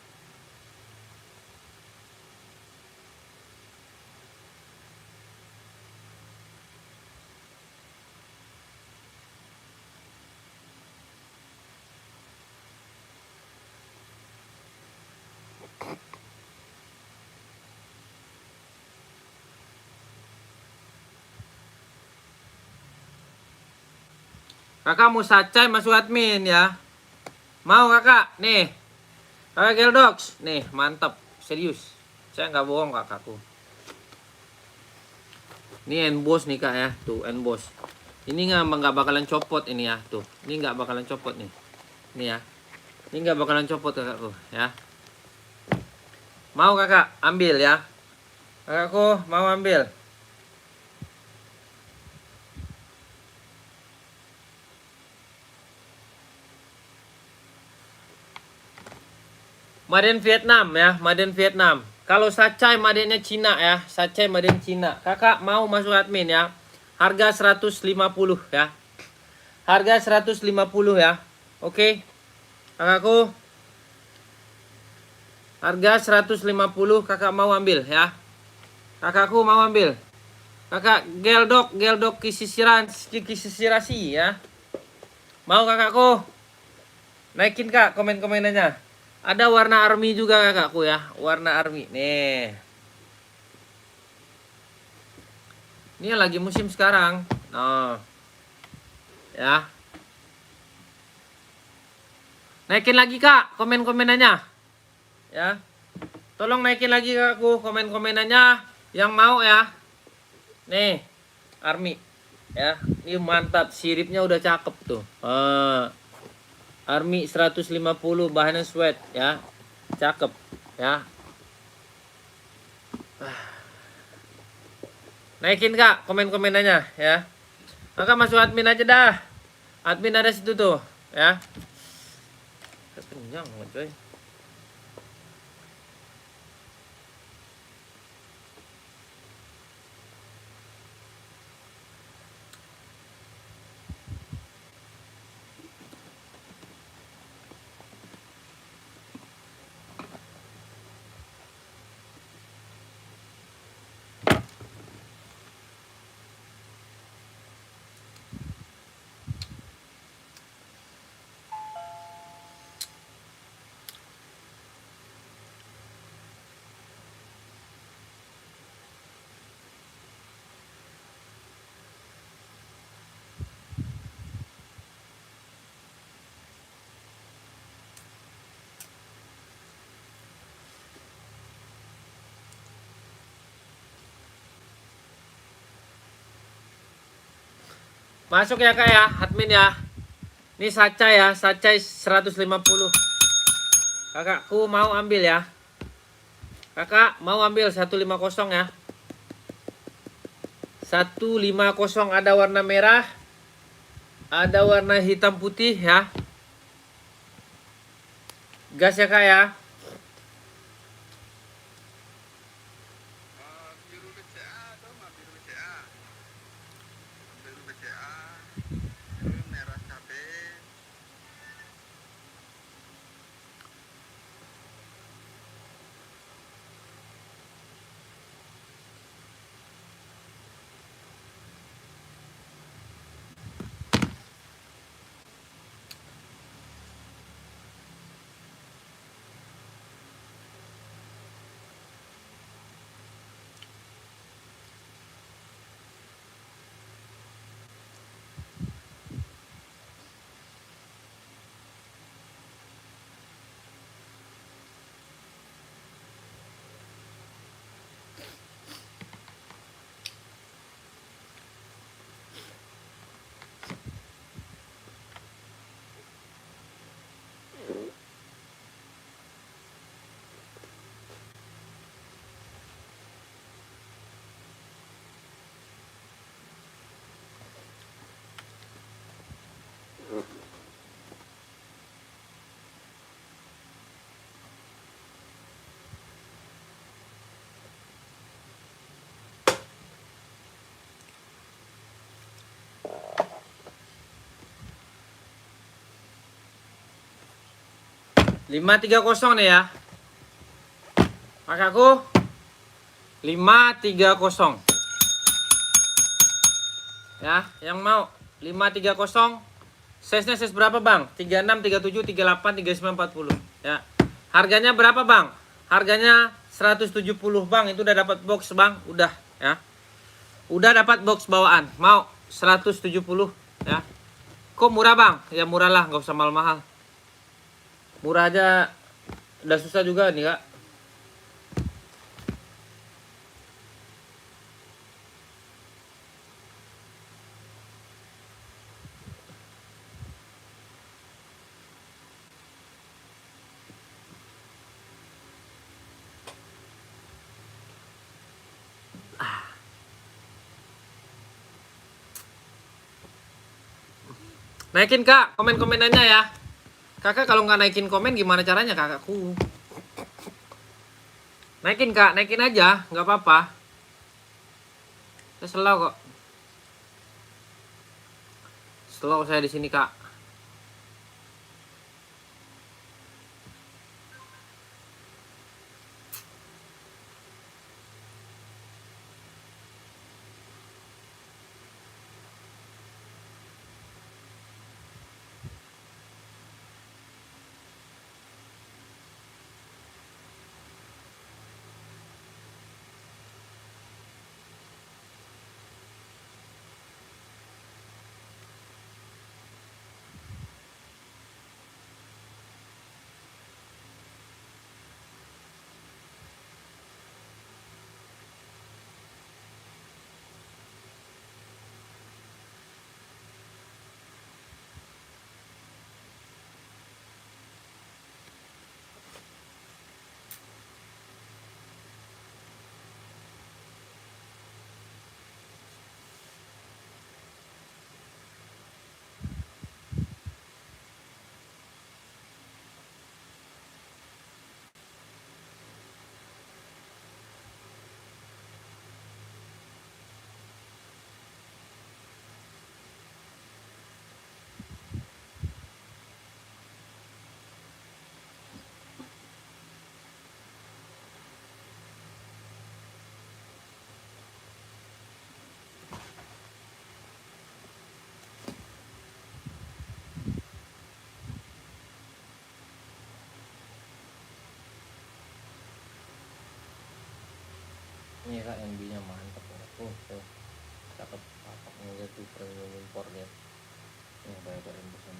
Kakak mau Sacai masuk admin ya. Mau kakak? Nih. Kakak Geldox. Nih, mantap. Serius. Saya nggak bohong kakakku. Ini emboss nih kak ya. Tuh, emboss. Ini nggak bakalan copot ini ya. Tuh, ini nggak bakalan copot nih. Ini ya. Ini nggak bakalan copot kakakku ya. Mau kakak ambil ya? Kakakku mau ambil. Maden Vietnam ya, Maden Vietnam. Kalau sacai madennya Cina ya, sacai maden Cina. Kakak mau masuk admin ya. Harga 150 ya. Harga 150 ya. Oke. Kakakku. Harga 150 kakak mau ambil ya. Kakakku mau ambil. Kakak geldok kisisirasi ya. Mau kakakku? Naikin kak komen-komenannya. Ada warna army juga kakakku ya. Warna army. Nih. Ini lagi musim sekarang. Oh. Ya. Naikin lagi kak komen-komenannya. Ya. Tolong naikin lagi kakakku komen-komenannya. Yang mau ya. Nih. Army. Ya. Ini mantap. Siripnya udah cakep tuh. Army 150 bahannya sweat ya. Cakep ya. Naikin kak komen-komenannya ya. Kakak masuk admin aja dah. Admin ada situ tuh ya. Kenyang banget coy. Masuk ya kak ya, admin ya. Ini sacai ya, sacai 150. Kakakku mau ambil ya. Kakak mau ambil 150 ya. 150 ada warna merah. Ada warna hitam putih ya. Gas ya kak ya. Biru BCA atau nggak biru BCA? Biru BCA, biru merah cabe. Lima 530 nih ya. Kakakku 530. Ya, yang mau 530. Size-nya size berapa, Bang? 36, 37, 38, 39, 40. Ya. Harganya berapa, Bang? Harganya 170, Bang. Itu udah dapat box, Bang. Udah, ya. Udah dapat box bawaan. Mau 170, ya. Kok murah, Bang? Ya murah lah, nggak usah mahal-mahal. Murah aja udah susah juga nih, Kak. Naikin kak komen-komenannya ya. Kakak kalau nggak naikin komen gimana caranya kakakku? Naikin kak, naikin aja, nggak apa-apa. Saya slow kok. Slow saya di sini kak. Ini kak yang B-nya mantap banget. Tuh. Cakep papaknya tuh premium impor ya. Ini kayak rembusan.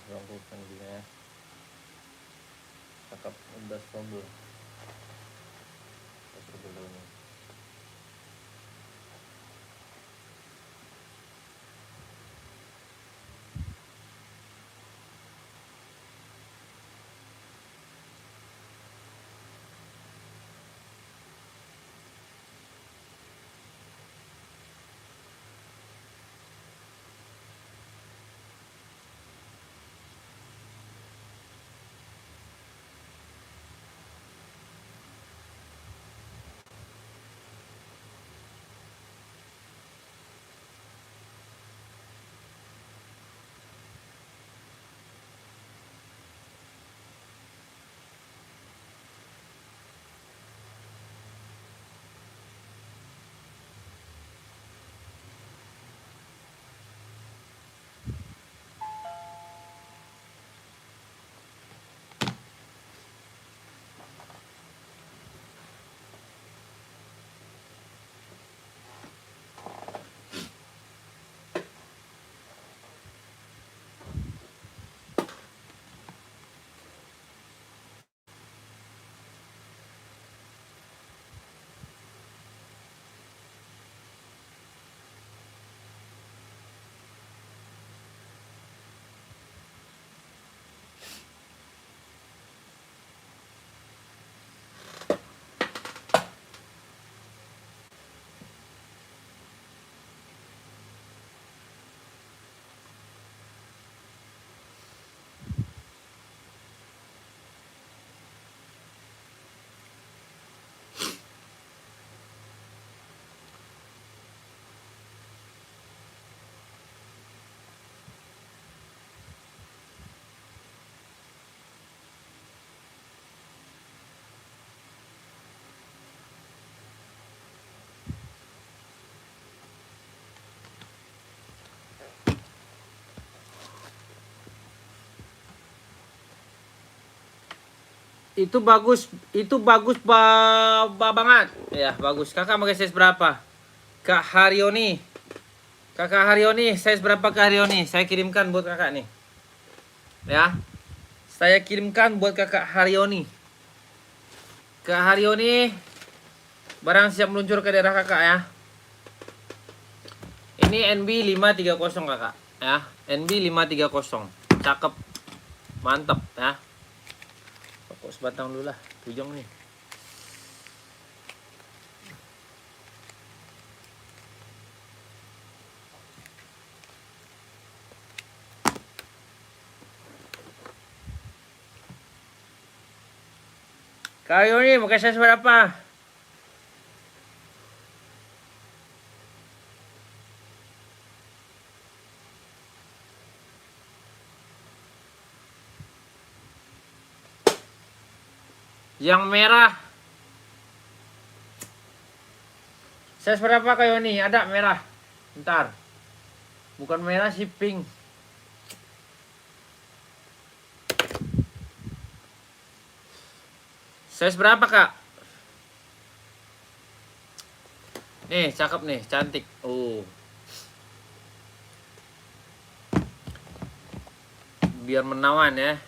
Rambutan dia cakep, udah sombong sebelumnya. Itu bagus banget. Ya, bagus. Kakak pakai size berapa? Kak Haryoni. Kakak Haryoni, size berapa Kak Haryoni? Saya kirimkan buat kakak nih. Ya. Saya kirimkan buat kakak Haryoni. Kak Haryoni, barang siap meluncur ke daerah kakak ya. Ini NB 530 kakak ya. NB 530. Cakep. Mantap ya. Pokok sebatang dulu lah. Pujang nih. Kayu nih, pakai size berapa? Yang merah. Size berapa kayu nih? Ada merah. Bentar. Bukan merah sih, pink. Size berapa kak? Nih, cakep nih, cantik. Biar menawan ya.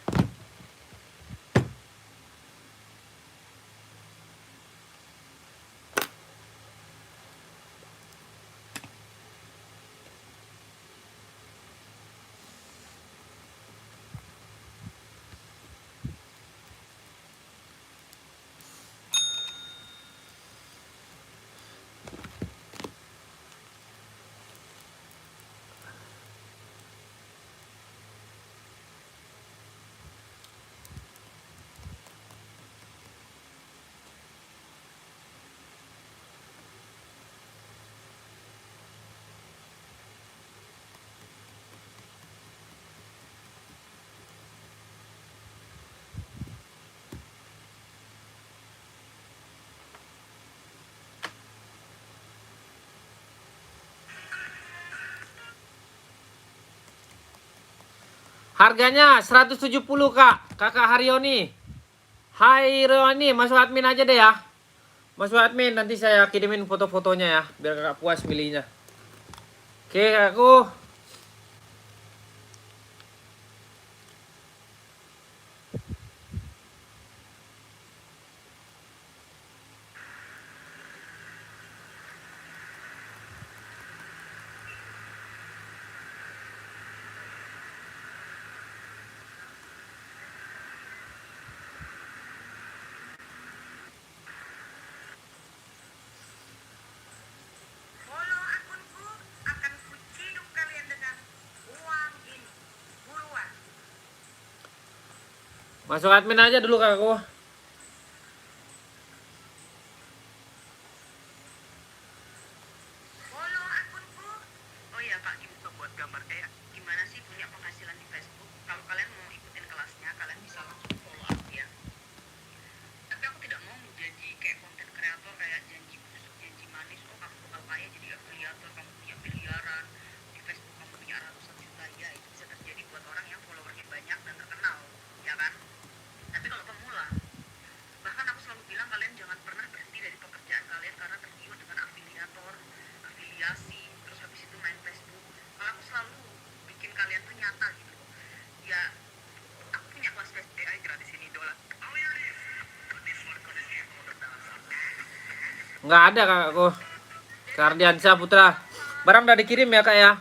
Harganya 170 kak. Kakak Haryoni. Hai Haryoni, masuk admin aja deh ya. Masuk admin, nanti saya kirimin foto-fotonya ya. Biar kakak puas milihnya. Oke aku. Follow akunku, akan kuciduk kalian dengan uang ini. Buruan. Masuk admin aja dulu kakakku. Follow akunku. Oh iya Pak, ini tuh buat gambar kayak gimana sih punya penghasilan di Facebook. Kalau kalian mau ikutin kelasnya, kalian bisa langsung follow up ya. Tapi aku tidak mau menjadi kayak konten kreator kayak janji busuk, janji manis. Oh kamu bakal kaya jadi afiliator, kamu punya miliaran di Facebook, kamu punya ratusan juta. Ya itu bisa terjadi buat orang yang followernya banyak dan terkenal, ya kan? Tapi kalau pemula, bahkan aku selalu bilang kalian jangan pernah berhenti dari pekerjaan kalian karena tergiur dengan afiliator, afiliasi, terus habis itu main Facebook. Kalau aku selalu bikin kalian tuh nyata gitu loh. Ya, aku punya kelas Facebook AI gratis ini dolar. Nggak ada kakakku. Kardiansa Putra. Barang udah dikirim ya kak ya.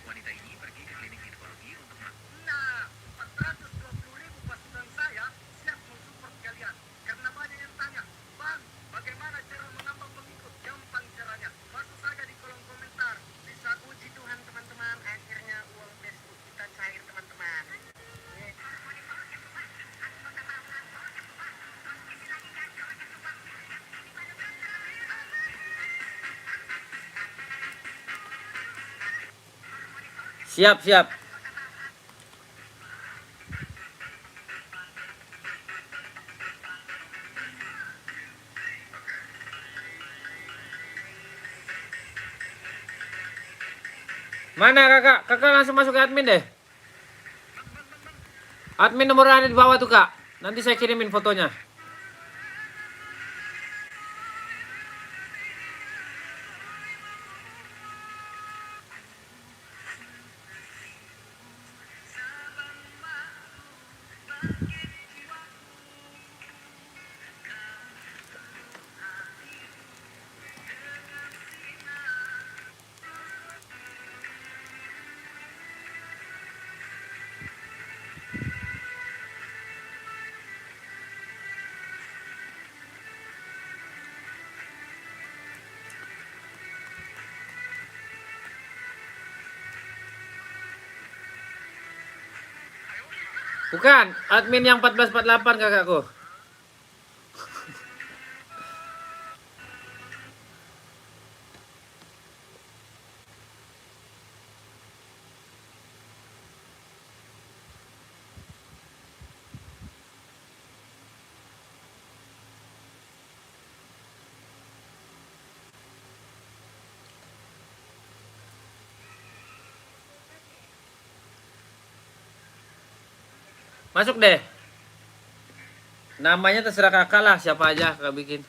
Wanita ini pergi ke klinik ginekologi untuk nah 420.000 pasukan saya siap mensupport kalian karena banyak yang tanya, Bang, bagaimana cara menambah pengikut? Gampang caranya, masuk saja di kolom komentar. Bisa puji Tuhan teman-teman, akhirnya uang Facebook kita cair teman-teman. Siap, siap. Mana kakak? Kakak langsung masuk ke admin deh. Admin nomor ada di bawah tuh kak. Nanti saya kirimin fotonya. Bukan, admin yang 1448 kakakku. Masuk deh. Namanya terserah kakak lah, siapa aja kakak bikin.